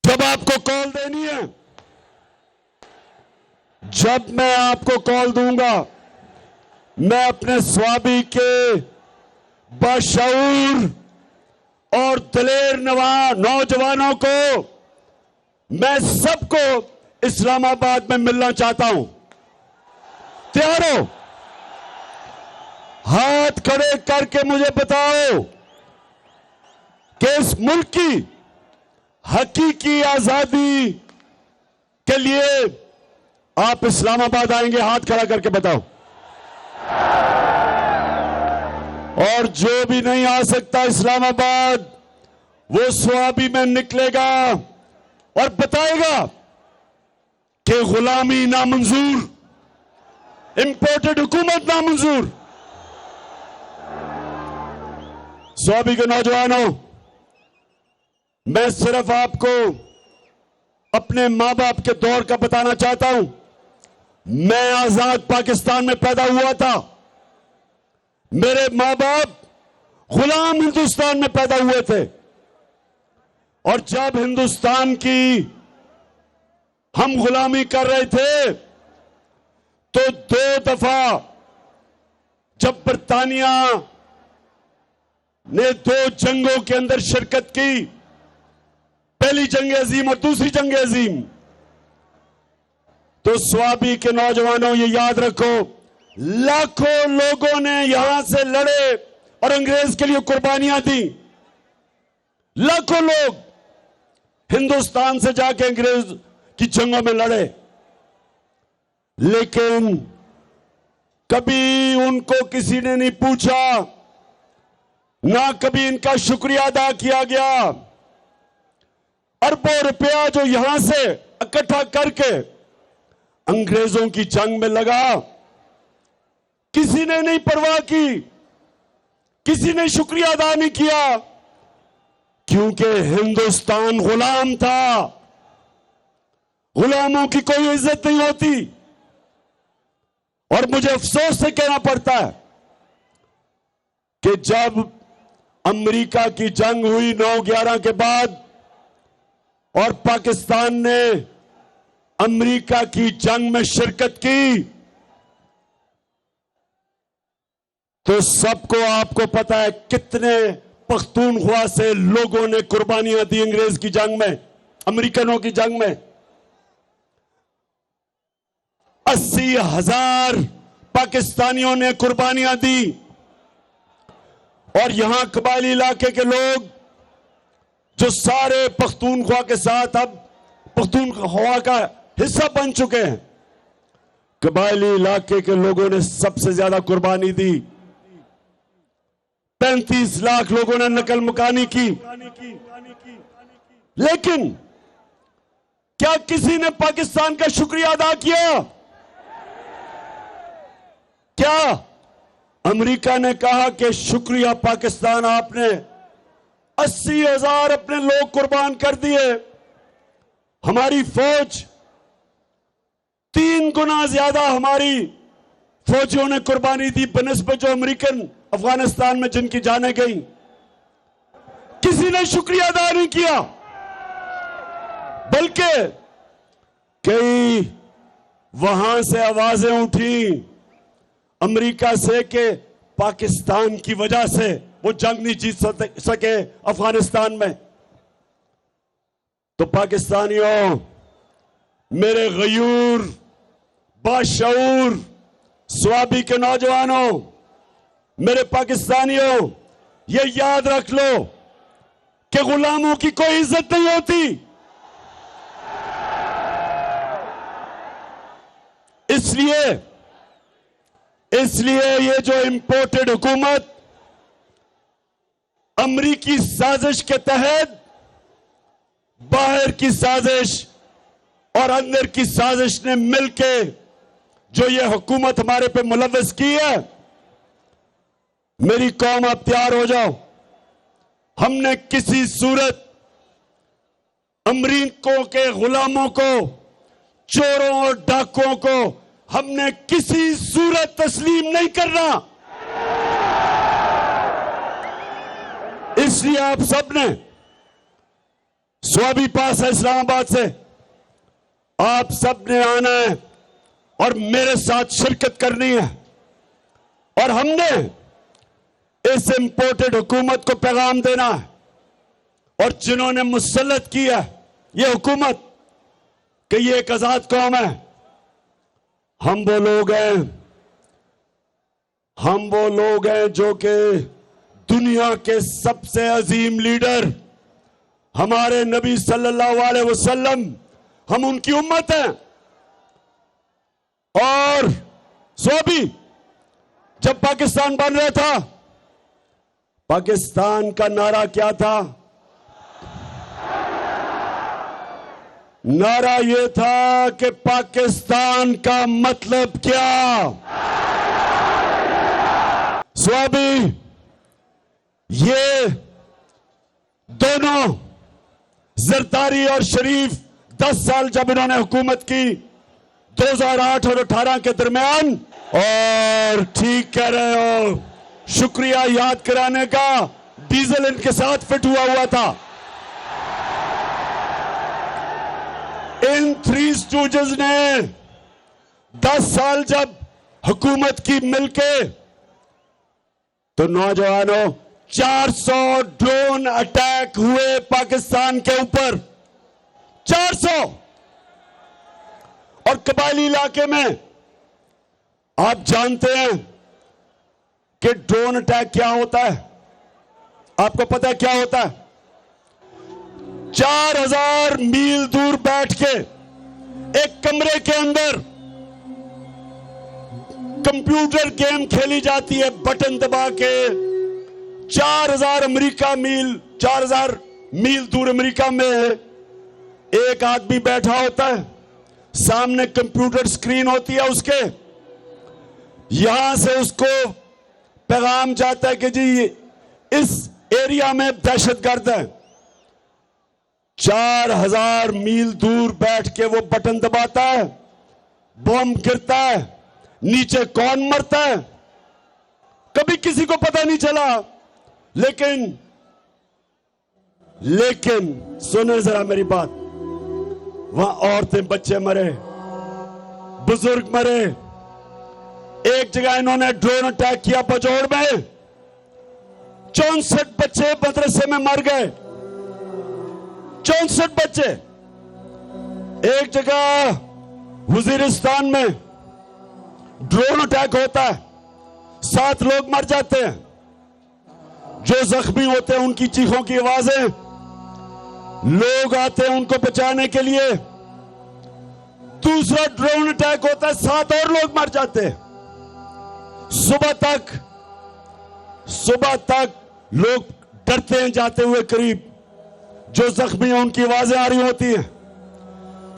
जब आपको कॉल देनी है, जब मैं आपको कॉल दूंगा, मैं अपने स्वाबी के बाशऊर और दिलेर नौजवानों को, मैं सबको इस्लामाबाद में मिलना चाहता हूं। तैयार हो? हाथ खड़े करके मुझे बताओ कि इस मुल्क की हकीकी आजादी के लिए आप इस्लामाबाद आएंगे? हाथ खड़ा करके बताओ। और जो भी नहीं आ सकता इस्लामाबाद, वो स्वाबी में निकलेगा और बताएगा कि गुलामी नामंजूर, इंपोर्टेड हुकूमत नामंजूर। स्वाबी के नौजवानों, मैं सिर्फ आपको अपने मां बाप के दौर का बताना चाहता हूं। मैं आजाद पाकिस्तान में पैदा हुआ था। मेरे मां बाप गुलाम हिंदुस्तान में पैदा हुए थे। और जब हिंदुस्तान की हम गुलामी कर रहे थे, तो 2 दफा जब बरतानिया ने 2 जंगों के अंदर शिरकत की, पहली जंग अजीम और दूसरी जंग अजीम, तो स्वाबी के नौजवानों ये याद रखो, लाखों लोगों ने यहां से लड़े और अंग्रेज के लिए कुर्बानियां दी। लाखों लोग हिंदुस्तान से जाके अंग्रेज की जंगों में लड़े, लेकिन कभी उनको किसी ने नहीं पूछा, ना कभी इनका शुक्रिया अदा किया गया। अरबों रुपया जो यहां से इकट्ठा करके अंग्रेजों की जंग में लगा, किसी ने नहीं परवाह की, किसी ने शुक्रिया अदा नहीं किया, क्योंकि हिंदुस्तान गुलाम था। गुलामों की कोई इज्जत नहीं होती। और मुझे अफसोस से कहना पड़ता है कि जब अमेरिका की जंग हुई 9/11 के बाद और पाकिस्तान ने अमेरिका की जंग में शिरकत की, तो सबको आपको पता है कितने पख्तूनख्वा से लोगों ने कुर्बानियां दी अंग्रेज की जंग में, अमेरिकनों की जंग में। 80,000 पाकिस्तानियों ने कुर्बानियां दी। और यहां कबायली इलाके के लोग जो सारे पख्तूनख्वा के साथ अब पख्तूनख्वा का हिस्सा बन चुके हैं, कबायली इलाके के लोगों ने सबसे ज्यादा कुर्बानी दी। 35 लाख लोगों ने नकल मुकानी की। लेकिन क्या किसी ने पाकिस्तान का शुक्रिया अदा किया? क्या अमेरिका ने कहा कि शुक्रिया पाकिस्तान, आपने 80,000 अपने लोग कुर्बान कर दिए, हमारी फौज 3 गुना ज्यादा हमारी फौजियों ने कुर्बानी दी बनिस्बत जो अमेरिकन अफगानिस्तान में जिनकी जानें गई। किसी ने शुक्रिया अदा नहीं किया, बल्कि कई वहां से आवाजें उठी अमेरिका से कि पाकिस्तान की वजह से वो जंग नहीं जीत सके अफगानिस्तान में। तो पाकिस्तानियों, मेरे गयूर बाशऊर स्वाबी के नौजवानों, मेरे पाकिस्तानियों, ये याद रख लो कि गुलामों की कोई इज्जत नहीं होती। इसलिए ये जो इंपोर्टेड हुकूमत अमरीकी साजिश के तहत बाहर की साजिश और अंदर की साजिश ने मिलके जो ये हुकूमत हमारे पे मुलव्वस की है, मेरी कौम आप तैयार हो जाओ। हमने किसी सूरत अमरीकों के गुलामों को, चोरों और डाकुओं को हमने किसी सूरत तस्लीम नहीं करना। इसलिए आप सबने स्वाबी पास है इस्लामाबाद से, आप सब ने आना है और मेरे साथ शिरकत करनी है। और हमने इस इंपोर्टेड हुकूमत को पैगाम देना है, और जिन्होंने मुसल्लत किया ये हुकूमत कि ये एक आजाद कौम है, हम वो लोग हैं जो कि दुनिया के सबसे अजीम लीडर हमारे नबी सल्लल्लाहु अलैहि वसल्लम, हम उनकी उम्मत हैं। और स्वाबी जब पाकिस्तान बन रहा था, पाकिस्तान का नारा क्या था? नारा यह था कि पाकिस्तान का मतलब क्या? स्वाबी ये दोनों जरदारी और शरीफ 10 साल जब इन्होंने हुकूमत की 2008 और 18 के दरमियान, और ठीक कह रहे हो, शुक्रिया याद कराने का, डीजल इनके साथ फिट हुआ था। इन थ्री स्टूजेस ने 10 साल जब हुकूमत की मिलके, तो नौजवानों 400 ड्रोन अटैक हुए पाकिस्तान के ऊपर, 400। और कबायली इलाके में आप जानते हैं कि ड्रोन अटैक क्या होता है? आपको पता है क्या होता है? 4000 मील दूर बैठ के एक कमरे के अंदर कंप्यूटर गेम खेली जाती है, बटन दबा के। 4000 मील दूर अमेरिका में एक आदमी बैठा होता है, सामने कंप्यूटर स्क्रीन होती है उसके, यहां से उसको पैगाम जाता है कि जी इस एरिया में दहशतगर्द है। 4000 मील दूर बैठ के वो बटन दबाता है, बम गिरता है, नीचे कौन मरता है कभी किसी को पता नहीं चला। लेकिन सुने जरा मेरी बात, वहां औरतें बच्चे मरे, बुजुर्ग मरे। एक जगह इन्होंने ड्रोन अटैक किया बजौड़ में, 64 बच्चे मदरसे में मर गए, 64 बच्चे। एक जगह वजीरिस्तान में ड्रोन अटैक होता है, 7 लोग मर जाते हैं। जो जख्मी होते हैं उनकी चीखों की आवाजें, लोग आते हैं उनको बचाने के लिए। दूसरा ड्रोन अटैक होता है, 7 और लोग मर जाते हैं। सुबह तक लोग डरते हैं जाते हुए करीब, जो जख्मी हैं उनकी आवाजें आ रही होती हैं।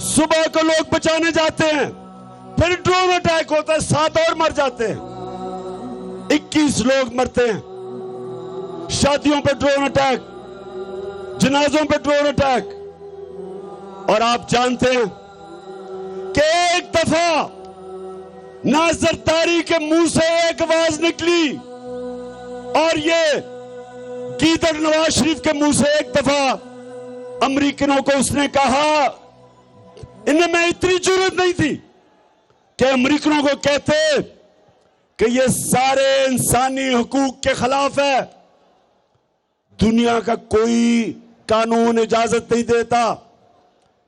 सुबह को लोग बचाने जाते हैं, फिर ड्रोन अटैक होता है, 7 और मर जाते हैं, 21 लोग मरते हैं। शादियों पे ड्रोन अटैक, जनाजों पे ड्रोन अटैक। और आप जानते हैं कि एक दफा ना जरदारी के मुंह से एक आवाज निकली, और ये गीदड़ नवाज शरीफ के मुंह से एक दफा अमेरिकनों को उसने कहा, इनमें इतनी जरूरत नहीं थी कि अमेरिकनों को कहते कि ये सारे इंसानी हुकूक के खिलाफ है। दुनिया का कोई कानून इजाजत नहीं देता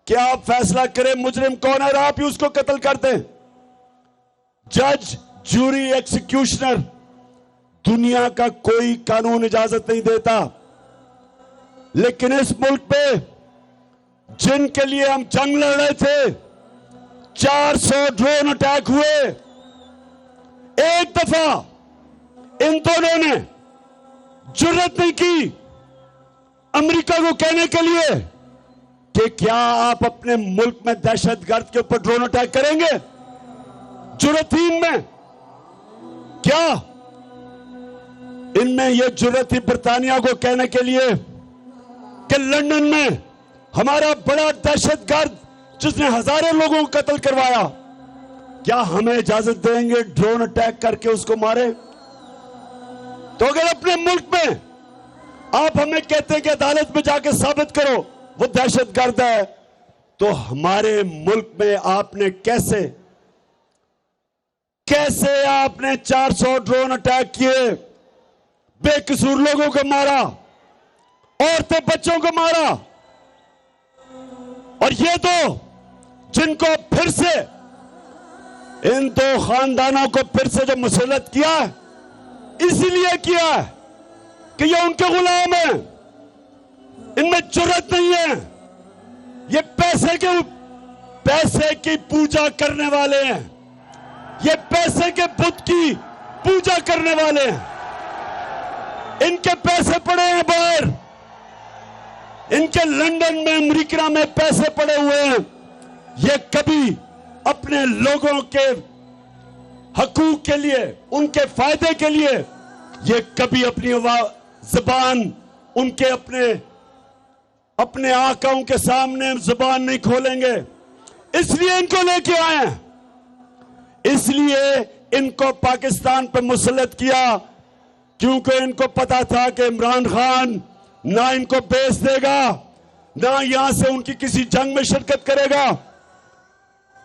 कि आप फैसला करें मुजरिम कौन है और आप ही उसको कत्ल कर दें। जज, जूरी, एक्सिक्यूशनर, दुनिया का कोई कानून इजाजत नहीं देता। लेकिन इस मुल्क पे जिनके लिए हम जंग लड़ रहे थे, 400 ड्रोन अटैक हुए। एक दफा इन दोनों ने जुर्रत नहीं की अमेरिका को कहने के लिए कि क्या आप अपने मुल्क में दहशतगर्द के ऊपर ड्रोन अटैक करेंगे? जुर्रत थी इनमें क्या? इनमें यह जुर्रत थी बरतानिया को कहने के लिए कि लंदन में हमारा बड़ा दहशतगर्द जिसने हजारों लोगों को कत्ल करवाया, क्या हमें इजाजत देंगे ड्रोन अटैक करके उसको मारे? तो अगर अपने मुल्क में आप हमें कहते हैं कि अदालत में जाके साबित करो वो दहशतगर्द है, तो हमारे मुल्क में आपने कैसे आपने 400 ड्रोन अटैक किए, बेकसूर लोगों को मारा, औरतें बच्चों को मारा, और ये दो जिनको फिर से इन दो खानदानों को फिर से जो मुसल्लत किया है, इसीलिए किया है कि ये उनके गुलाम हैं, इनमें जुर्रत नहीं है, ये पैसे की पूजा करने वाले हैं, ये पैसे के बुत की पूजा करने वाले हैं, इनके पैसे पड़े हैं बाहर, इनके लंदन में अमेरिका में पैसे पड़े हुए हैं, ये कभी अपने लोगों के हकूक के लिए, उनके फायदे के लिए, ये कभी अपनी जुबान उनके अपने आकाओं के सामने जुबान नहीं खोलेंगे। इसलिए इनको लेके आए हैं, इसलिए इनको पाकिस्तान पर मुसल्लत किया, क्योंकि इनको पता था कि इमरान खान ना इनको बेच देगा, ना यहां से उनकी किसी जंग में शिरकत करेगा,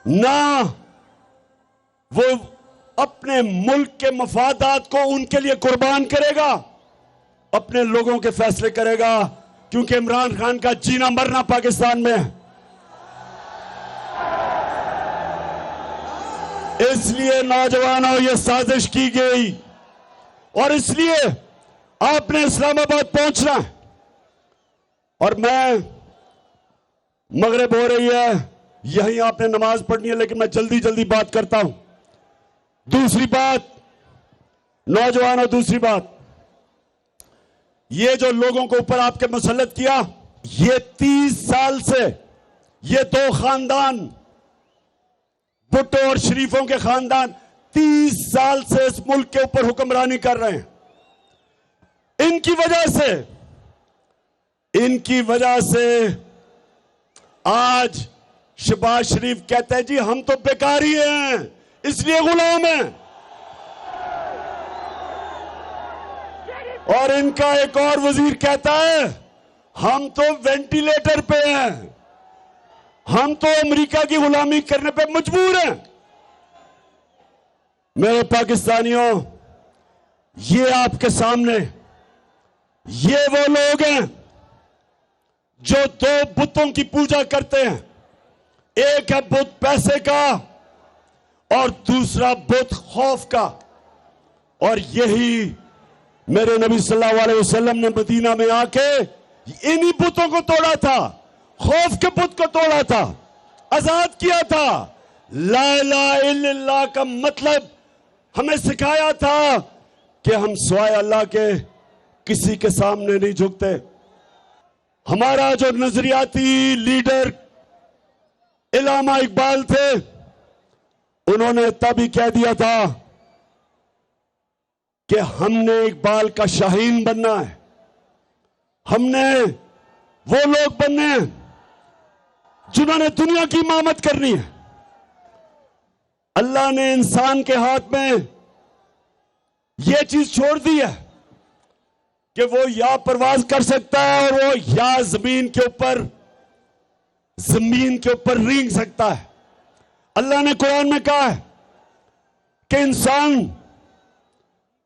ना वो अपने मुल्क के मफादात को उनके लिए कुर्बान करेगा, अपने लोगों के फैसले करेगा, क्योंकि इमरान खान का जीना मरना पाकिस्तान में है। इसलिए नौजवानों, ये साजिश की गई और इसलिए आपने इस्लामाबाद पहुंचना है। और मैं, मगरिब हो रही है, यहीं आपने नमाज पढ़नी है, लेकिन मैं जल्दी जल्दी बात करता हूं। दूसरी बात नौजवानों, दूसरी बात, ये जो लोगों को ऊपर आपके मुसल्लत किया, ये 30 साल से ये दो खानदान, भुट्टो और शरीफों के खानदान 30 साल से इस मुल्क के ऊपर हुक्मरानी कर रहे हैं। इनकी वजह से आज शहबाज शरीफ कहते हैं जी हम तो बेकारी हैं, इसलिए गुलाम हैं। और इनका एक और वजीर कहता है हम तो वेंटिलेटर पे हैं, हम तो अमेरिका की गुलामी करने पे मजबूर हैं। मेरे पाकिस्तानियों, ये आपके सामने ये वो लोग हैं जो दो बुतों की पूजा करते हैं। एक है बुत पैसे का और दूसरा बुत खौफ का। और यही मेरे नबी सल्लल्लाहु अलैहि वसल्लम ने मदीना में आके इन्हीं बुतों को तोड़ा था, खौफ के बुत को तोड़ा था, आजाद किया था। ला इलाहा इल्लल्लाह का मतलब हमें सिखाया था कि हम सिवाय अल्लाह के किसी के सामने नहीं झुकते। हमारा जो नजरियाती लीडर इल्लामा इकबाल थे, उन्होंने तब ही कह दिया था कि हमने इकबाल का शाहीन बनना है, हमने वो लोग बनने हैं जिन्होंने दुनिया की इमामत करनी है। अल्लाह ने इंसान के हाथ में यह चीज छोड़ दी है कि वो या परवाज कर सकता है और वो या जमीन के ऊपर रेंग सकता है। अल्लाह ने कुरान में कहा है कि इंसान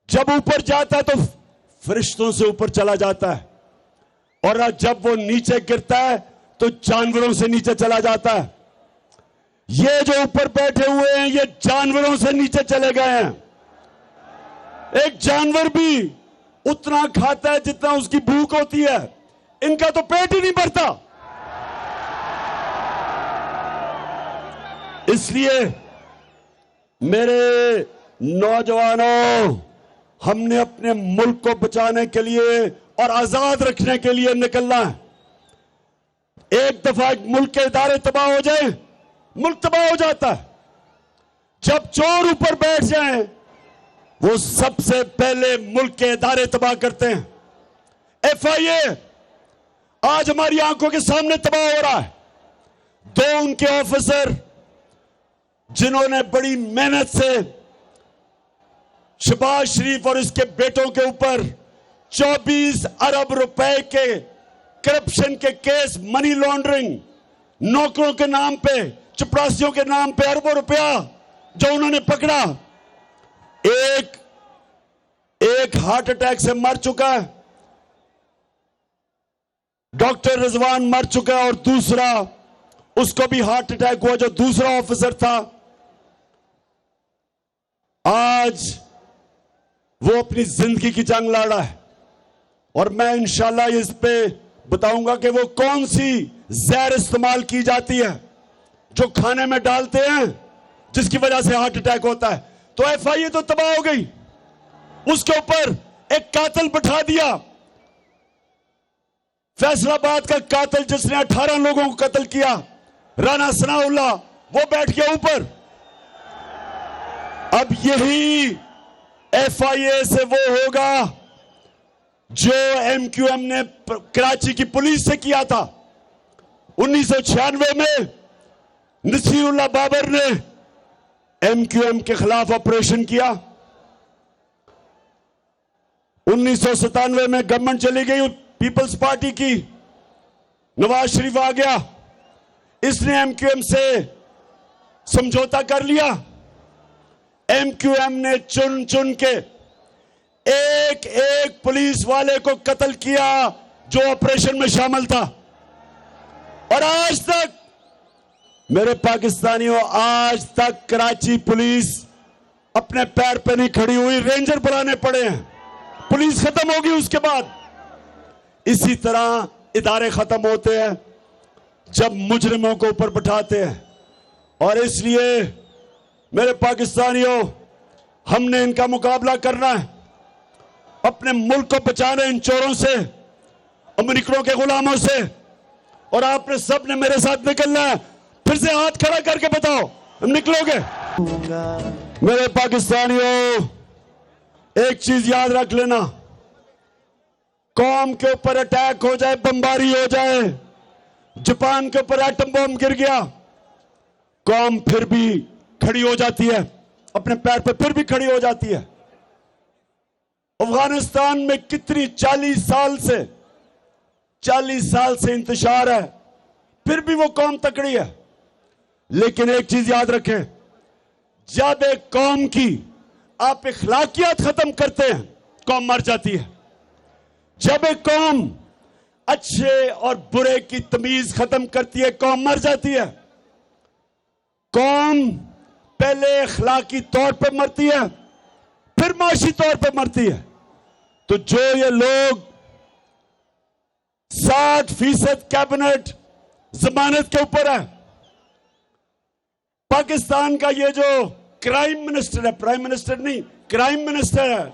जब ऊपर जाता है तो फरिश्तों से ऊपर चला जाता है, और जब वो नीचे गिरता है तो जानवरों से नीचे चला जाता है। ये जो ऊपर बैठे हुए हैं ये जानवरों से नीचे चले गए हैं। एक जानवर भी उतना खाता है जितना उसकी भूख होती है, इनका तो पेट ही नहीं भरता। इसलिए मेरे नौजवानों, हमने अपने मुल्क को बचाने के लिए और आजाद रखने के लिए निकलना है। एक दफा मुल्क के इदारे तबाह हो जाए, मुल्क तबाह हो जाता है। जब चोर ऊपर बैठ जाएं, वो सबसे पहले मुल्क के इदारे तबाह करते हैं। FIA आज हमारी आंखों के सामने तबाह हो रहा है। दो उनके ऑफिसर जिन्होंने बड़ी मेहनत से शहबाज शरीफ और इसके बेटों के ऊपर 24 अरब रुपए के करप्शन के केस, मनी लॉन्ड्रिंग, नौकरों के नाम पे, चपरासियों के नाम पे अरबों रुपया जो उन्होंने पकड़ा, एक हार्ट अटैक से मर चुका है, डॉक्टर रिजवान मर चुका है, और दूसरा उसको भी हार्ट अटैक हुआ जो दूसरा ऑफिसर था। आज वो अपनी जिंदगी की जंग लड़ रहा है, और मैं इंशाल्लाह इस पे बताऊंगा कि वो कौन सी जहर इस्तेमाल की जाती है जो खाने में डालते हैं जिसकी वजह से हार्ट अटैक होता है। तो एफआईए तो तबाह हो गई, उसके ऊपर एक कातिल बैठा दिया, फैसलाबाद का कातिल जिसने 18 लोगों को कत्ल किया, राणा सनाउल्लाह, वो बैठ गया ऊपर। अब यही एफआईए से वो होगा जो एमक्यूएम ने कराची की पुलिस से किया था। 1996 में नसीरुल्लाह बाबर ने एमक्यूएम के खिलाफ ऑपरेशन किया। 1997 में गवर्नमेंट चली गई पीपल्स पार्टी की, नवाज शरीफ आ गया, इसने एमक्यूएम से समझौता कर लिया। एमक्यूएम ने चुन चुन के एक एक पुलिस वाले को कत्ल किया जो ऑपरेशन में शामिल था। और आज तक मेरे पाकिस्तानियों, आज तक कराची पुलिस अपने पैर पे नहीं खड़ी हुई, रेंजर बुलाने पड़े हैं। पुलिस खत्म होगी उसके बाद। इसी तरह इदारे खत्म होते हैं जब मुजरिमों को ऊपर बिठाते हैं। और इसलिए मेरे पाकिस्तानियों, हमने इनका मुकाबला करना है, अपने मुल्क को बचाना है इन चोरों से, अमेरिकनों के गुलामों से। और आपने सब ने मेरे साथ निकलना है। फिर से हाथ खड़ा करके बताओ, हम निकलोगे? मेरे पाकिस्तानियों, एक चीज याद रख लेना, कौम के ऊपर अटैक हो जाए, बमबारी हो जाए, जापान के ऊपर एटम बम गिर गया, कौम फिर भी खड़ी हो जाती है, अपने पैर पर फिर भी खड़ी हो जाती है। अफगानिस्तान में कितनी 40 साल से इंतशार है, फिर भी वो कौम तकड़ी है। लेकिन एक चीज याद रखें, जब एक कौम की आप इखलाकियात खत्म करते हैं, कौम मर जाती है। जब एक कौम अच्छे और बुरे की तमीज खत्म करती है, कौम मर जाती है। कौम पहले इखलाकी तौर पर मरती है, फिर माशी तौर पर मरती है। तो जो ये लोग 60% कैबिनेट जमानत के ऊपर है, पाकिस्तान का ये जो क्राइम मिनिस्टर है, प्राइम मिनिस्टर नहीं, क्राइम मिनिस्टर है,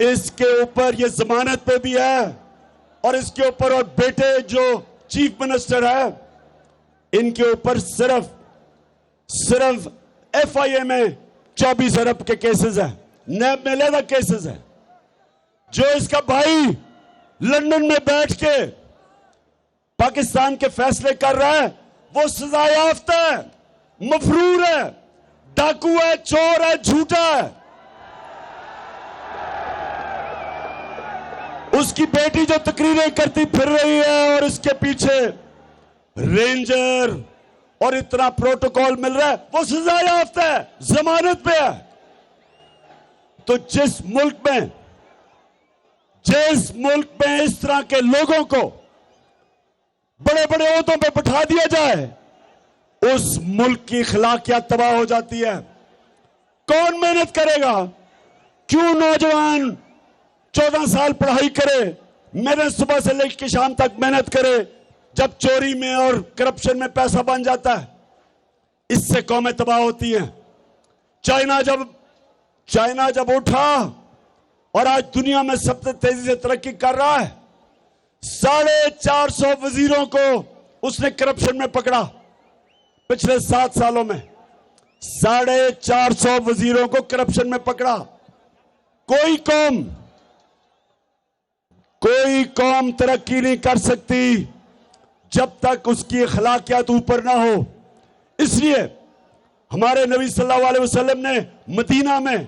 इसके ऊपर ये जमानत पे भी है। और इसके ऊपर और बेटे जो चीफ मिनिस्टर है, इनके ऊपर सिर्फ एफआईए में 24 अरब के केसेस हैं, नैब में अलग केसेस हैं। जो इसका भाई लंदन में बैठ के पाकिस्तान के फैसले कर रहा है, वो सजा याफ्ता है, मफरूर है, डाकू है, चोर है, झूठा है। उसकी बेटी जो तकरीरें करती फिर रही है और इसके पीछे रेंजर और इतना प्रोटोकॉल मिल रहा है, वो सजा याफ्ता है, जमानत पे है। तो जिस मुल्क में इस तरह के लोगों को बड़े बड़े ओहदों पे बिठा दिया जाए, उस मुल्क की अखलाकियात तबाह हो जाती है। कौन मेहनत करेगा? क्यों नौजवान 14 साल पढ़ाई करे, मेहनत सुबह से लेकर शाम तक मेहनत करे, जब चोरी में और करप्शन में पैसा बन जाता है, इससे कौमें तबाह होती हैं। चाइना जब उठा और आज दुनिया में सबसे तेजी से तरक्की कर रहा है, 450 वजीरों को उसने करप्शन में पकड़ा। पिछले 7 सालों में 450 वजीरों को करप्शन में पकड़ा। कोई कौम तरक्की नहीं कर सकती जब तक उसकी अखलाकियात ऊपर ना हो। इसलिए हमारे नबी सल्लल्लाहु अलैहि वसल्लम ने मदीना में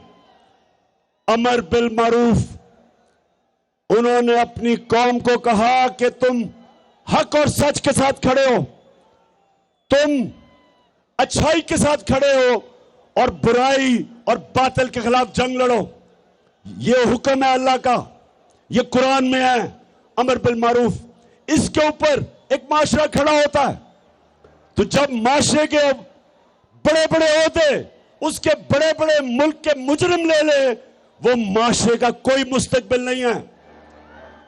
अमर बिल मारूफ। उन्होंने अपनी कौम को कहा कि तुम हक और सच के साथ खड़े हो, तुम अच्छाई के साथ खड़े हो और बुराई और बातिल के खिलाफ जंग लड़ो। ये हुक्म है अल्लाह का, ये कुरान में है, अमर बिल मारूफ। इसके ऊपर एक माशरा खड़ा होता है। तो जब माशरे के बड़े बड़े ओहदे उसके बड़े बड़े मुल्क के मुजरिम ले ले, वो माशरे का कोई मुस्तकबिल नहीं है।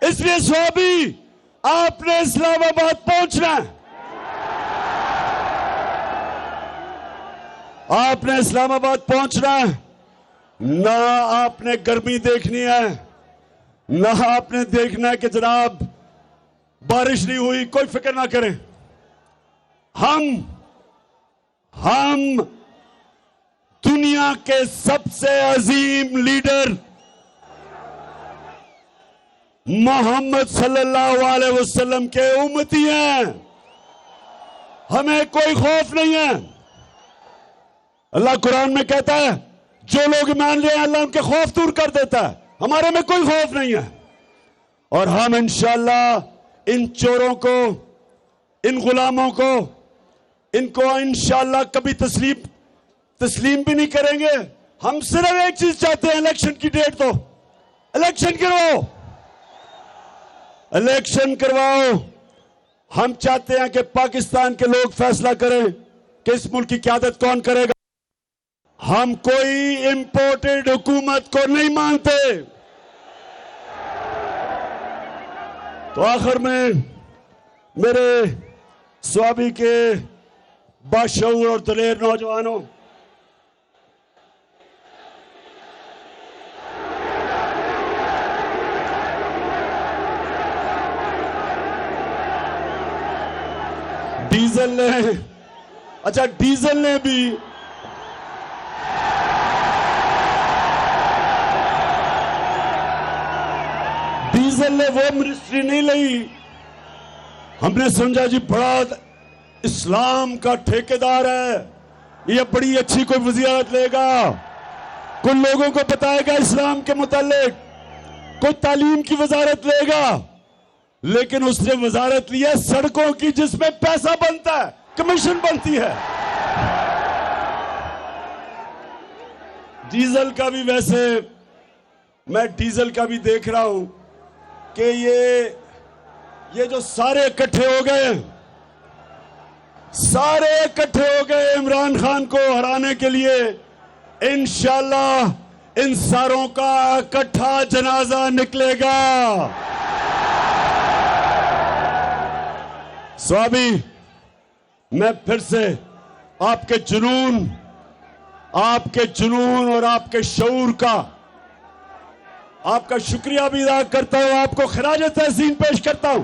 इसलिए स्वाबी, आपने इस्लामाबाद पहुंचना है, आपने इस्लामाबाद पहुंचना है। ना आपने गर्मी देखनी है, ना आपने देखना है कि जनाब बारिश नहीं हुई, कोई फिक्र ना करें। हम दुनिया के सबसे अजीम लीडर मोहम्मद सल्लल्लाहु अलैहि वसल्लम के उम्मती हैं। हमें कोई खौफ नहीं है। अल्लाह कुरान में कहता है जो लोग ईमान ले अल्लाह उनके खौफ दूर कर देता है। हमारे में कोई खौफ नहीं है। और हम इंशाअल्लाह इन चोरों को, इन गुलामों को, इनको इंशाअल्लाह कभी तस्लीम भी नहीं करेंगे। हम सिर्फ एक चीज चाहते हैं, इलेक्शन की डेट दो, इलेक्शन करवाओ, इलेक्शन करवाओ। हम चाहते हैं कि पाकिस्तान के लोग फैसला करें कि इस मुल्क की क़यादत कौन करेगा। हम कोई इंपोर्टेड हुकूमत को नहीं मानते। तो आखिर में मेरे स्वाबी के बाशऊर और दलेर नौजवानों, डीजल ने वो मिनिस्ट्री नहीं ली। हमने समझा जी बड़ा इस्लाम का ठेकेदार है, ये बड़ी अच्छी कोई वज़ीरत लेगा, कुछ लोगों को बताएगा इस्लाम के मुतालिक, कोई तालीम की वजारत लेगा। लेकिन उसने वजारत ली है सड़कों की, जिसमें पैसा बनता है, कमीशन बनती है। डीजल का भी, वैसे मैं डीजल का भी देख रहा हूं कि ये जो सारे इकट्ठे हो गए, सारे इकट्ठे हो गए इमरान खान को हराने के लिए, इंशाअल्लाह इन सारों का इकट्ठा जनाजा निकलेगा। स्वामी, मैं फिर से आपके जुनून और आपके शऊर का आपका शुक्रिया भी अदा करता हूं, आपको खराज तहसीन पेश करता हूं।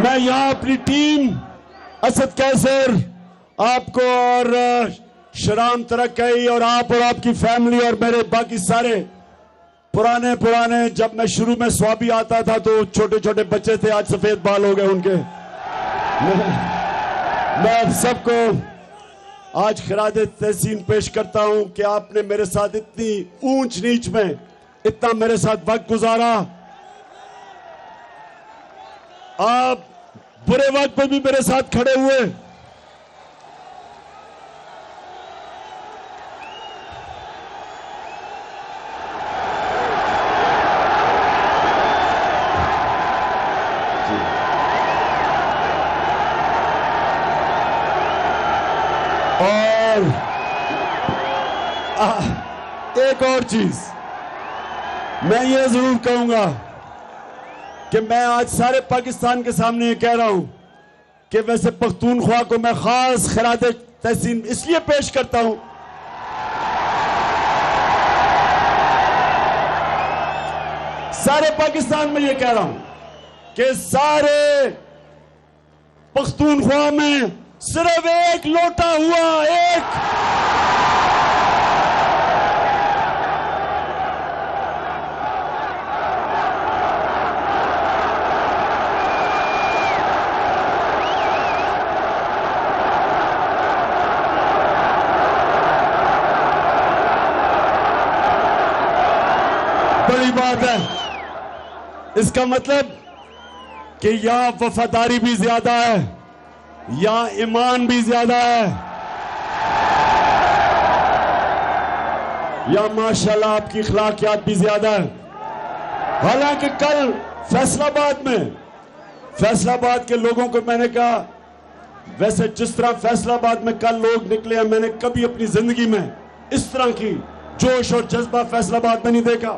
मैं यहां अपनी टीम असद कैसर, आपको और शराम तरक्की और आपकी फैमिली और मेरे बाकी सारे पुराने, जब मैं शुरू में स्वाबी आता था तो छोटे छोटे बच्चे थे, आज सफेद बाल हो गए उनके। मैं आप सबको आज खराज तहसीन पेश करता हूं कि आपने मेरे साथ इतनी ऊंच नीच में इतना मेरे साथ वक्त गुजारा। आप बुरे वक्त पे भी मेरे साथ खड़े हुए। और एक और चीज मैं ये जरूर कहूंगा कि मैं आज सारे पाकिस्तान के सामने ये कह रहा हूं कि वैसे पख्तूनख्वा को मैं खास खराज तहसीन इसलिए पेश करता हूं, सारे पाकिस्तान में ये कह रहा हूं कि सारे पख्तूनख्वा में सिर्फ एक लोटा हुआ, एक बड़ी बात है। इसका मतलब कि यहां वफादारी भी ज्यादा है, यहां ईमान भी ज्यादा है, या माशाल्लाह आपकी अखलाकियात भी ज्यादा है। हालांकि कल फैसलाबाद के लोगों को मैंने कहा, वैसे जिस तरह फैसलाबाद में कल लोग निकले हैं, मैंने कभी अपनी जिंदगी में इस तरह की जोश और जज्बा फैसलाबाद में नहीं देखा।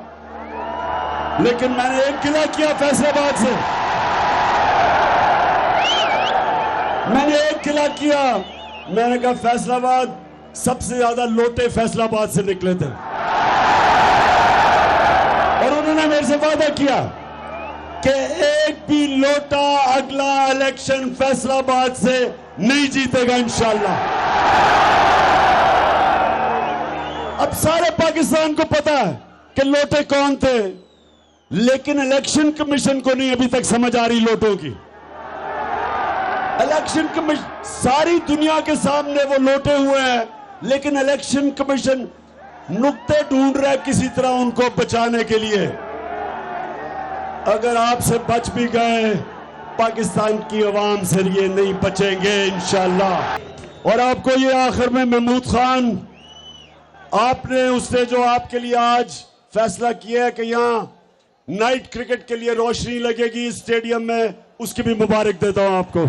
लेकिन मैंने एक गिला किया फैसलाबाद से, मैंने एक गिला किया, मैंने कहा फैसलाबाद, सबसे ज्यादा लोटे फैसलाबाद से निकले थे और उन्होंने मेरे से वादा किया कि एक भी लोटा अगला इलेक्शन फैसलाबाद से नहीं जीतेगा इंशाल्लाह। अब सारे पाकिस्तान को पता है कि लोटे कौन थे, लेकिन इलेक्शन कमीशन को नहीं अभी तक समझ आ रही लोटों की। इलेक्शन कमीशन, सारी दुनिया के सामने वो लोटे हुए हैं, लेकिन इलेक्शन कमीशन नुक्ते ढूंढ रहा है किसी तरह उनको बचाने के लिए। अगर आपसे बच भी गए, पाकिस्तान की आवाम से ये नहीं बचेंगे इंशाल्लाह। और आपको ये आखिर में महमूद खान, आपने उसने जो आपके लिए आज फैसला किया है कि यहां नाइट क्रिकेट के लिए रोशनी लगेगी इस स्टेडियम में, उसकी भी मुबारक देता हूं आपको।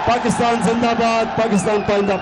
पाकिस्तान जिंदाबाद, पाकिस्तान पाइंदा।